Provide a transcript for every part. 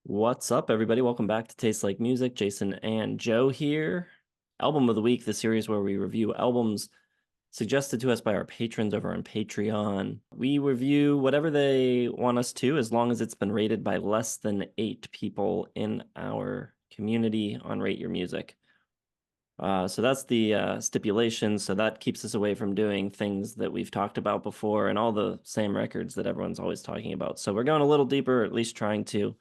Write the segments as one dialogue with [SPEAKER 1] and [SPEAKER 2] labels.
[SPEAKER 1] What's up, everybody? Welcome back to Taste Like Music. Jason and Joe here. Album of the Week, the series where we review albums suggested to us by our patrons over on Patreon. We review whatever they want us to, as long as it's been rated by less than 8 people in our community on Rate Your Music. So that's the stipulation. So that keeps us away from doing things that we've talked about before and all the same records that everyone's always talking about. So we're going a little deeper, at least trying to.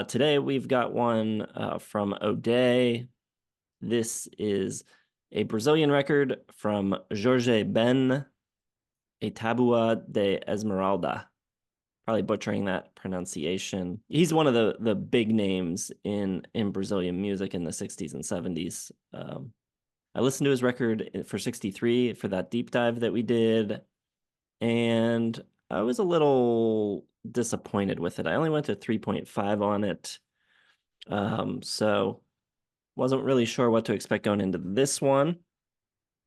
[SPEAKER 1] Today we've got one from O'Day. This is a Brazilian record from Jorge Ben, a Tábua de Esmeralda. Probably butchering that pronunciation. He's one of the big names in Brazilian music in the 60s and 70s. I listened to his record for 63 for that deep dive that we did, and I was a little disappointed with it. I only went to 3.5 on it. So wasn't really sure what to expect going into this one.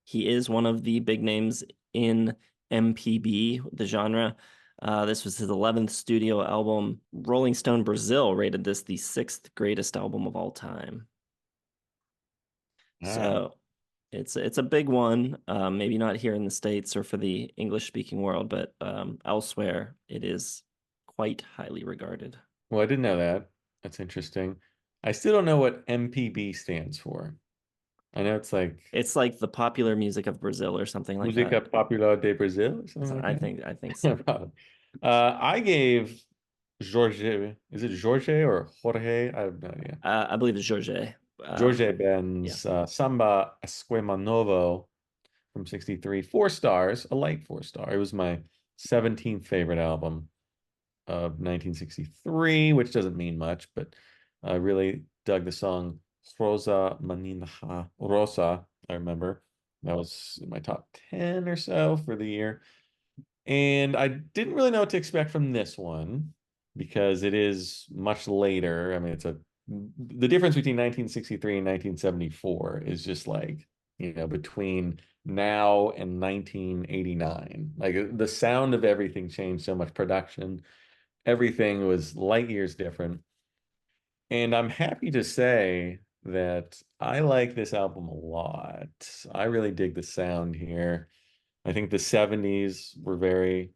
[SPEAKER 1] He is one of the big names in MPB, the genre. This was his 11th studio album. Rolling Stone Brazil rated this the 6th greatest album of all time.
[SPEAKER 2] Wow.
[SPEAKER 1] So it's a big one. Maybe not here in the States or for the English speaking world, but elsewhere it is quite highly regarded.
[SPEAKER 2] Well, I didn't know that. That's interesting. I still don't know what MPB stands for. I know it's like
[SPEAKER 1] It's like the popular music of Brazil or something like
[SPEAKER 2] Música
[SPEAKER 1] that.
[SPEAKER 2] Popular de Brazil or something
[SPEAKER 1] So
[SPEAKER 2] like
[SPEAKER 1] I think so.
[SPEAKER 2] that. Probably. I gave Jorge, is it Jorge or Jorge? I have no idea.
[SPEAKER 1] I believe it's Jorge.
[SPEAKER 2] Jorge
[SPEAKER 1] Yeah.
[SPEAKER 2] Ben's Samba Esquema Novo from 63, 4 stars, a light 4 star. It was my 17th favorite album of 1963, which doesn't mean much, but I really dug the song Rosa Menina Rosa. I remember that was in my top 10 or so for the year. And I didn't really know what to expect from this one because it is much later. I mean, the difference between 1963 and 1974 is just like, between now and 1989. Like the sound of everything changed so much. Production, everything was light years different. And I'm happy to say that I like this album a lot. I really dig the sound here. I think the 70s were very,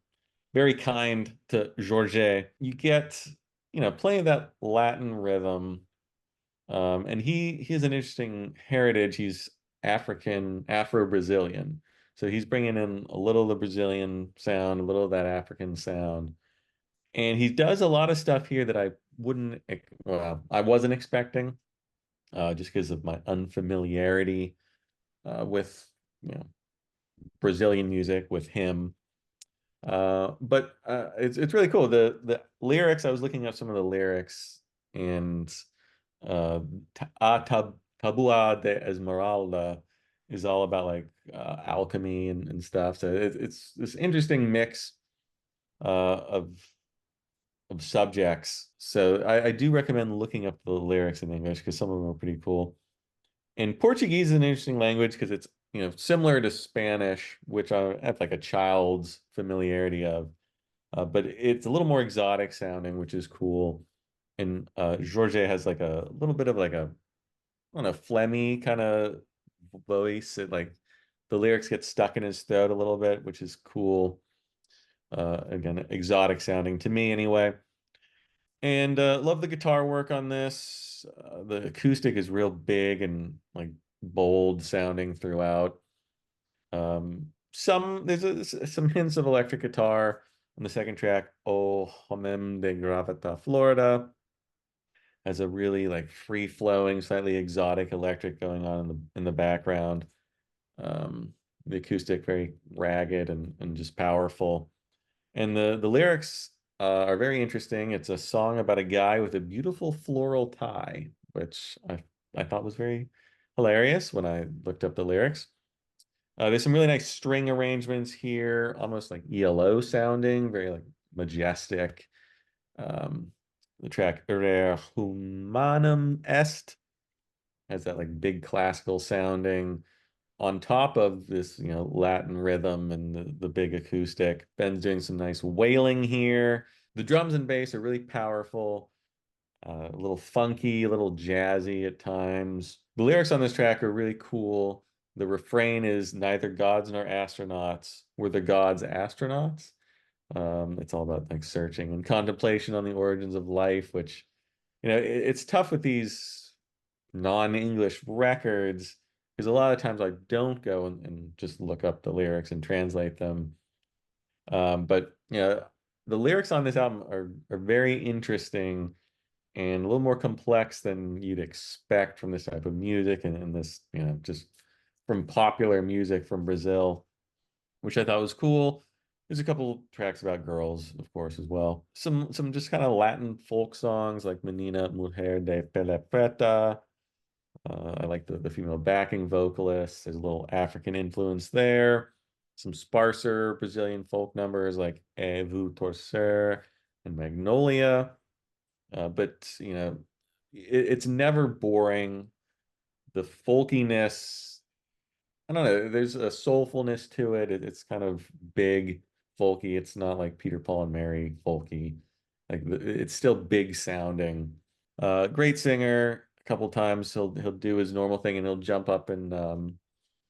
[SPEAKER 2] very kind to Jorge. You get, playing that Latin rhythm. And he has an interesting heritage. He's African, Afro-Brazilian. So he's bringing in a little of the Brazilian sound, a little of that African sound. And he does a lot of stuff here that I wasn't expecting, just because of my unfamiliarity with, you know, Brazilian music with him. But it's really cool. The lyrics, I was looking up some of the lyrics, and uh, Tabua de Esmeralda is all about like alchemy and stuff. So it's this interesting mix of subjects. So I do recommend looking up the lyrics in English because some of them are pretty cool. And Portuguese is an interesting language because it's, similar to Spanish, which I have like a child's familiarity of. But it's a little more exotic sounding, which is cool. And Jorge has like a little bit of like I don't know, phlegmy kind of voice. Like the lyrics get stuck in his throat a little bit, which is cool. Again, exotic sounding to me anyway. And love the guitar work on this. The acoustic is real big and like bold sounding throughout. Some hints of electric guitar on the second track. O Homem de Gravata, Florida, has a really like free flowing, slightly exotic electric going on in the background. The acoustic very ragged and just powerful. And the lyrics are very interesting. It's a song about a guy with a beautiful floral tie, which I thought was very hilarious when I looked up the lyrics. There's some really nice string arrangements here, almost like ELO sounding, very like majestic. Um, the track Ere Humanum Est has that like big classical sounding on top of this, Latin rhythm and the big acoustic. Ben's doing some nice wailing here. The drums and bass are really powerful. A little funky, a little jazzy at times. The lyrics on this track are really cool. The refrain is neither gods nor astronauts were the gods astronauts. It's all about like searching and contemplation on the origins of life, which, it's tough with these non-English records because a lot of times I don't go and just look up the lyrics and translate them. But the lyrics on this album are very interesting and a little more complex than you'd expect from this type of music and this, just from popular music from Brazil, which I thought was cool. There's a couple tracks about girls, of course, as well. Some just kind of Latin folk songs like Menina Mujer de Pele Preta. I like the female backing vocalist. There's a little African influence there. Some sparser Brazilian folk numbers like E Vu Torcer and Magnolia. But it's never boring. The folkiness, I don't know, there's a soulfulness to it. It's kind of big, folky. It's not like Peter, Paul, and Mary folky. Like it's still big sounding. Great singer. A couple times he'll do his normal thing and he'll jump up and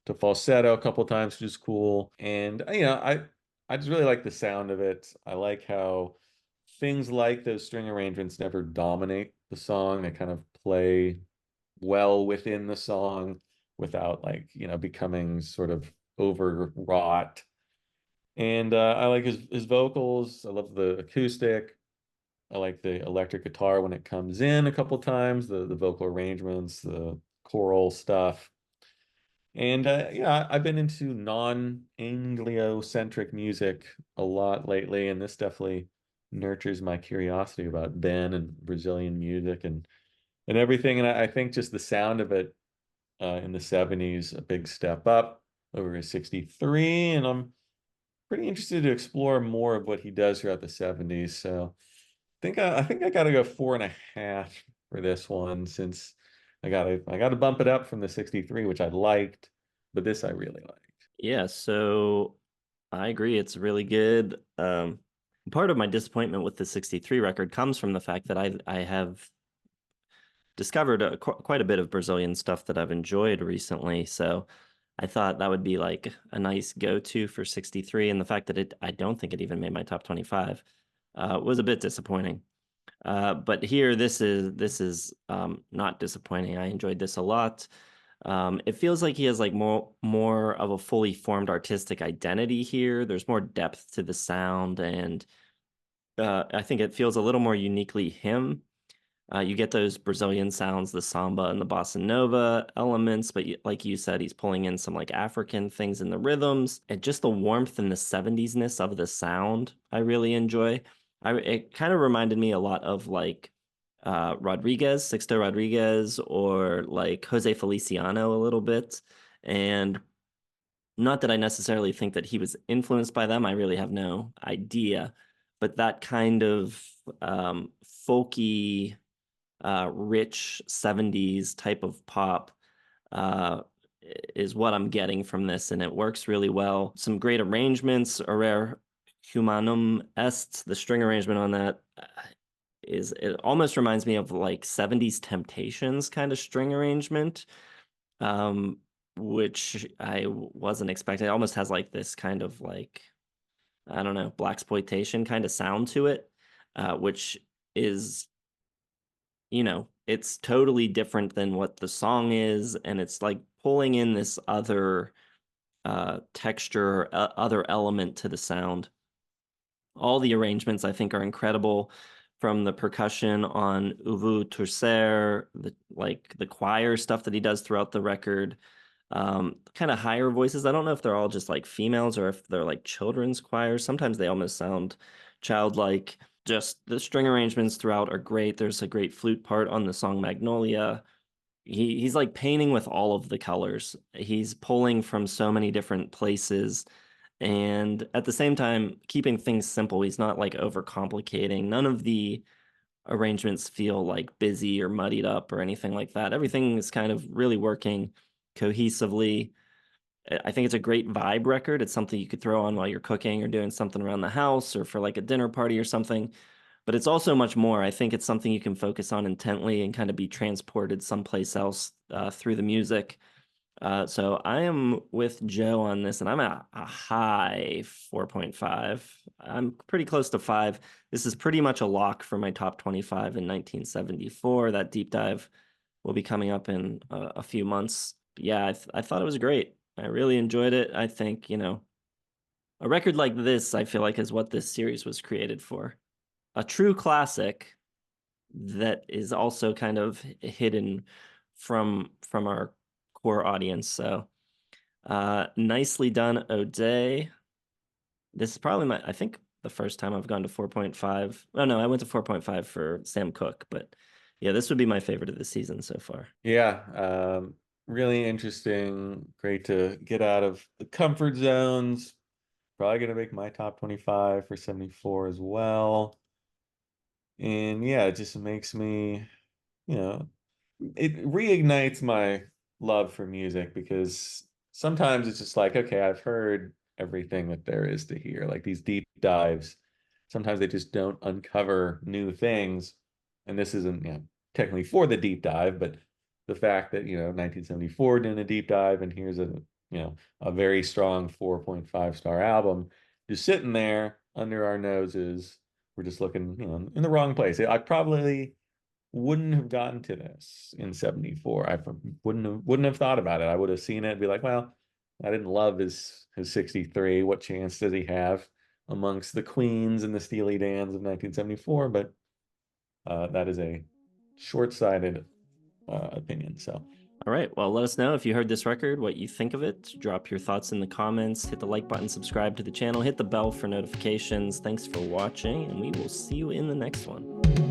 [SPEAKER 2] to falsetto a couple times, which is cool. And I just really like the sound of it. I like how things like those string arrangements never dominate the song. They kind of play well within the song without like, becoming sort of overwrought. And I like his vocals. I love the acoustic. I like the electric guitar when it comes in a couple times, the vocal arrangements, the choral stuff. And yeah, I've been into non-Anglo-centric music a lot lately, and this definitely nurtures my curiosity about Ben and Brazilian music and everything. And I think just the sound of it in the 70s, a big step up over his 63, and I'm pretty interested to explore more of what he does throughout the 70s. So I think I gotta go 4.5 for this one since I gotta bump it up from the 63, which I liked, but this I really liked.
[SPEAKER 1] Yeah, so I agree. It's really good. Part of my disappointment with the 63 record comes from the fact that I have discovered quite a bit of Brazilian stuff that I've enjoyed recently. So I thought that would be like a nice go-to for 63. And the fact that I don't think it even made my top 25 was a bit disappointing. But here, this is not disappointing. I enjoyed this a lot. It feels like he has like more of a fully formed artistic identity here. There's more depth to the sound, and I think it feels a little more uniquely him. You get those Brazilian sounds, the samba and the bossa nova elements, but like you said, he's pulling in some like African things in the rhythms and just the warmth and the 70s-ness of the sound. I really enjoy. It kind of reminded me a lot of like Rodriguez, Sixto Rodriguez, or like Jose Feliciano a little bit. And not that I necessarily think that he was influenced by them. I really have no idea. But that kind of folky rich 70s type of pop uh, is what I'm getting from this, and it works really well. Some great arrangements, A Rare Humanum Est, the string arrangement on that it almost reminds me of like 70s Temptations kind of string arrangement, um, which I wasn't expecting. It almost has like this kind of like, I don't know, blaxploitation kind of sound to it, which is it's totally different than what the song is, and it's like pulling in this other texture, other element to the sound. All the arrangements I think are incredible, from the percussion on Uvu Tercer, the choir stuff that he does throughout the record. Kind of higher voices. I don't know if they're all just like females or if they're like children's choirs. Sometimes they almost sound childlike. Just the string arrangements throughout are great. There's a great flute part on the song Magnolia. He's like painting with all of the colors. He's pulling from so many different places, and at the same time keeping things simple. He's not like overcomplicating. None of the arrangements feel like busy or muddied up or anything like that. Everything is kind of really working cohesively. I think it's a great vibe record. It's something you could throw on while you're cooking or doing something around the house or for like a dinner party or something. but it's also much more. I think it's something you can focus on intently and kind of be transported someplace else through the music. So I am with Joe on this, and I'm at a high 4.5. I'm pretty close to 5. This is pretty much a lock for my top 25 in 1974. That deep dive will be coming up in a few months. But yeah, I thought it was great. I really enjoyed it. I think, a record like this, I feel like, is what this series was created for. A true classic that is also kind of hidden from our core audience. So nicely done, O'Day. This is probably I think the first time I've gone to 4.5. Oh no, I went to 4.5 for Sam Cooke, but yeah, this would be my favorite of the season so far.
[SPEAKER 2] Yeah, really interesting. Great to get out of the comfort zones. Probably gonna make my top 25 for 74 as well. And yeah, it just makes me, you know, it reignites my love for music because sometimes it's just like, okay, I've heard everything that there is to hear, like these deep dives. Sometimes they just don't uncover new things. And this isn't, technically for the deep dive, but the fact that, 1974 doing a deep dive and here's a very strong 4.5-star album just sitting there under our noses. We're just looking, in the wrong place. I probably wouldn't have gotten to this in 74. I wouldn't have thought about it. I would have seen it and be like, well, I didn't love his 63. What chance does he have amongst the Queens and the Steely Dans of 1974? But that is a short-sighted opinion. So
[SPEAKER 1] All right, well, let us know if you heard this record, what you think of it. Drop your thoughts in the comments, hit the like button, subscribe to the channel, hit the bell for notifications. Thanks for watching, and we will see you in the next one.